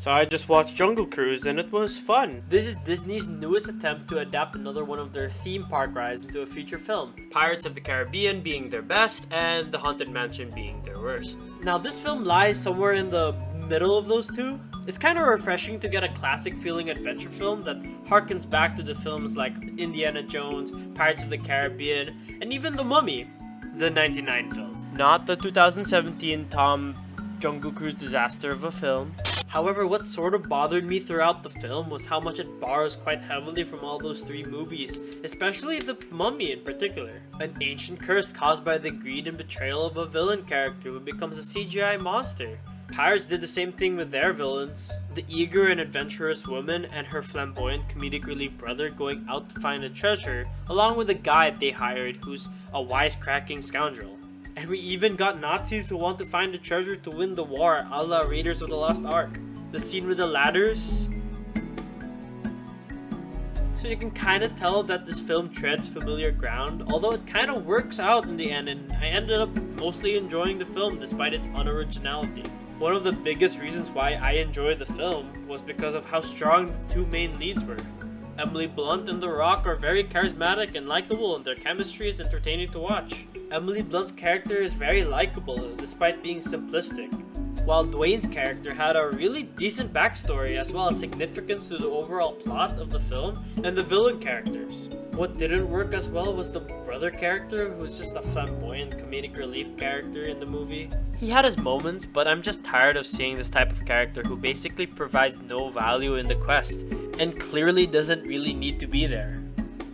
So I just watched Jungle Cruise and it was fun. This is Disney's newest attempt to adapt another one of their theme park rides into a feature film. Pirates of the Caribbean being their best and The Haunted Mansion being their worst. Now this film lies somewhere in the middle of those two. It's kind of refreshing to get a classic feeling adventure film that harkens back to the films like Indiana Jones, Pirates of the Caribbean, and even The Mummy, the 99 film. Not the 2017 Tom Jungle Cruise disaster of a film. However, what sort of bothered me throughout the film was how much it borrows quite heavily from all those three movies, especially The Mummy in particular. An ancient curse caused by the greed and betrayal of a villain character who becomes a CGI monster. Pirates did the same thing with their villains. The eager and adventurous woman and her flamboyant comedic relief brother going out to find a treasure, along with a guide they hired who's a wisecracking scoundrel. And we even got Nazis who want to find the treasure to win the war, a la Raiders of the Lost Ark. The scene with the ladders. So you can kind of tell that this film treads familiar ground, although it kind of works out in the end, and I ended up mostly enjoying the film despite its unoriginality. One of the biggest reasons why I enjoyed the film was because of how strong the two main leads were. Emily Blunt and The Rock are very charismatic and likable, and their chemistry is entertaining to watch. Emily Blunt's character is very likable despite being simplistic, while Dwayne's character had a really decent backstory as well as significance to the overall plot of the film and the villain characters. What didn't work as well was the brother character, who was just a flamboyant comedic relief character in the movie. He had his moments, but I'm just tired of seeing this type of character who basically provides no value in the quest and clearly doesn't really need to be there.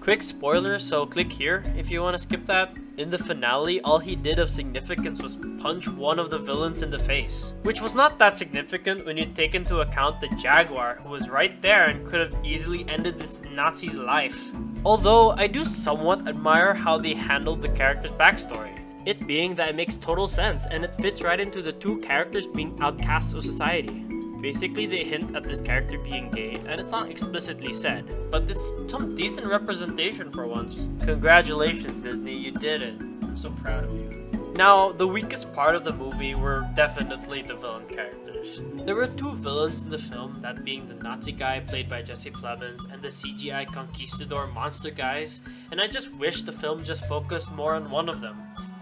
Quick spoiler, so click here if you want to skip that. In the finale, all he did of significance was punch one of the villains in the face, which was not that significant when you take into account the Jaguar, who was right there and could have easily ended this Nazi's life. Although, I do somewhat admire how they handled the character's backstory. It being that it makes total sense and it fits right into the two characters being outcasts of society. Basically, they hint at this character being gay, and it's not explicitly said, but it's some decent representation for once. Congratulations, Disney, you did it. I'm so proud of you. Now, the weakest part of the movie were definitely the villain characters. There were two villains in the film, that being the Nazi guy played by Jesse Plemons and the CGI conquistador monster guys, and I just wish the film just focused more on one of them.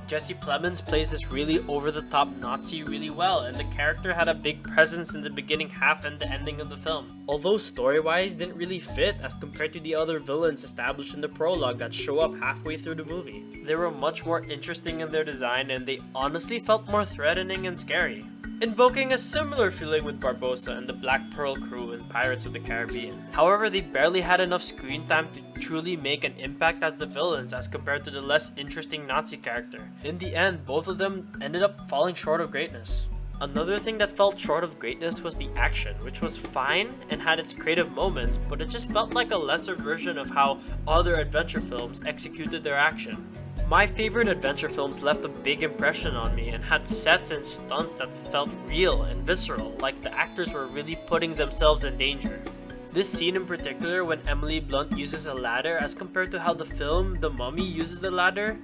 Jesse Plemons plays this really over-the-top Nazi really well, and the character had a big presence in the beginning half and the ending of the film. Although story-wise didn't really fit as compared to the other villains established in the prologue that show up halfway through the movie. They were much more interesting in their design, and they honestly felt more threatening and scary, invoking a similar feeling with Barbossa and the Black Pearl crew in Pirates of the Caribbean. However, they barely had enough screen time to truly make an impact as the villains as compared to the less interesting Nazi character. In the end, both of them ended up falling short of greatness. Another thing that felt short of greatness was the action, which was fine and had its creative moments, but it just felt like a lesser version of how other adventure films executed their action. My favorite adventure films left a big impression on me and had sets and stunts that felt real and visceral, like the actors were really putting themselves in danger. This scene in particular, when Emily Blunt uses a ladder as compared to how the film The Mummy uses the ladder,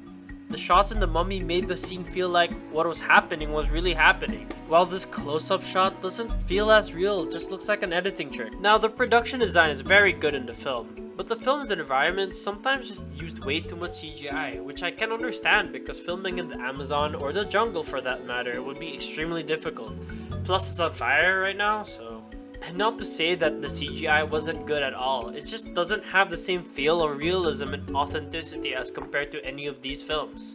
the shots in The Mummy made the scene feel like what was happening was really happening, while this close-up shot doesn't feel as real, it just looks like an editing trick. Now, the production design is very good in the film, but the film's environments sometimes just used way too much CGI, which I can understand because filming in the Amazon, or the jungle for that matter, would be extremely difficult. Plus it's on fire right now, so... And not to say that the CGI wasn't good at all, it just doesn't have the same feel or realism and authenticity as compared to any of these films.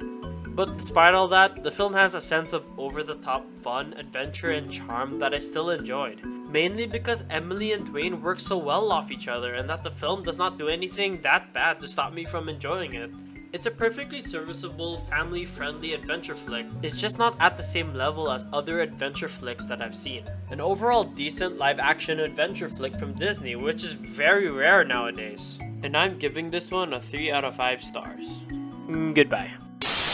But despite all that, the film has a sense of over-the-top fun, adventure, and charm that I still enjoyed. Mainly because Emily and Dwayne work so well off each other and that the film does not do anything that bad to stop me from enjoying it. It's a perfectly serviceable, family-friendly adventure flick. It's just not at the same level as other adventure flicks that I've seen. An overall decent live-action adventure flick from Disney, which is very rare nowadays. And I'm giving this one a 3 out of 5 stars. Goodbye.